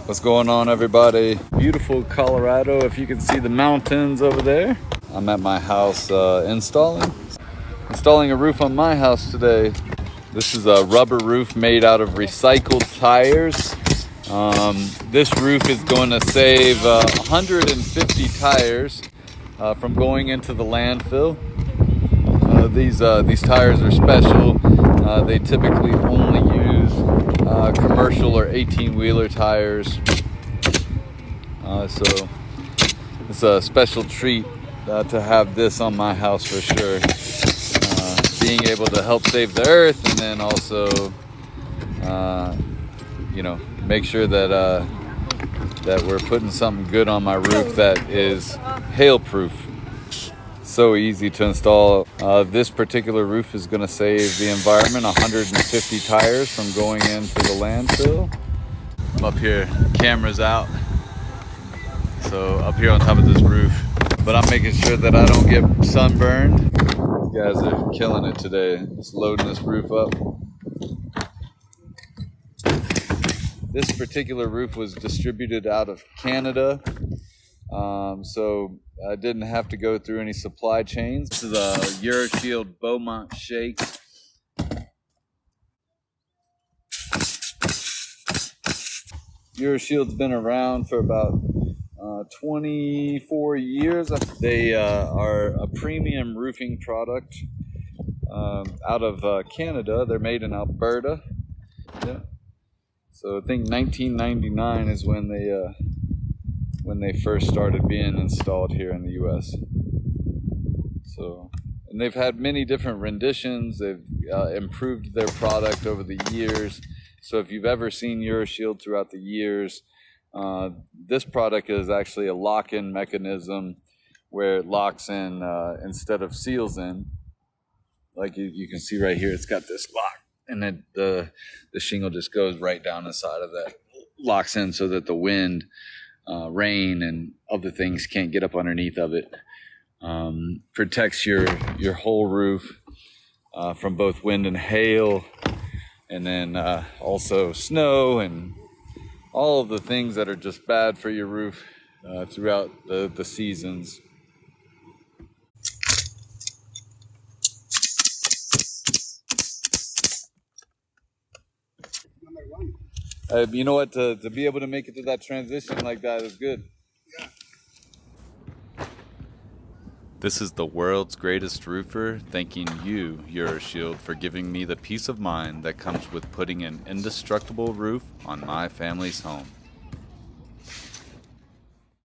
What's going on, everybody? Beautiful Colorado, if you can see the mountains over there. I'm at my house installing a roof on my house today. This is a rubber roof made out of recycled tires. This roof is going to save 150 tires from going into the landfill. These tires are special. They typically only use commercial or 18-wheeler tires. So it's a special treat to have this on my house for sure. Being able to help save the earth, and then also, make sure that that we're putting something good on my roof that is hail-proof. So easy to install. This particular roof is going to save the environment 150 tires from going into the landfill. I'm up here, camera's out. So up here on top of this roof, but I'm making sure that I don't get sunburned. These guys are killing it today, just loading this roof up. This particular roof was distributed out of Canada. So I didn't have to go through any supply chains. This is a Euroshield Beaumont shake. Euroshield's been around for about 24 years. They are a premium roofing product out of Canada. They're made in Alberta. Yeah. So I think 1999 is when they first started being installed here in the U.S. So, and they've had many different renditions. They've improved their product over the years. So if you've ever seen Euroshield throughout the years, this product is actually a lock-in mechanism where it locks in instead of seals in. Like you can see right here, it's got this lock, and then the shingle just goes right down inside of that, locks in so that the wind, rain, and other things can't get up underneath of it. Protects your whole roof from both wind and hail, and then also snow and all of the things that are just bad for your roof throughout the seasons. You know what? To be able to make it to that transition like that is good. Yeah. This is the world's greatest roofer thanking you, Euroshield, for giving me the peace of mind that comes with putting an indestructible roof on my family's home.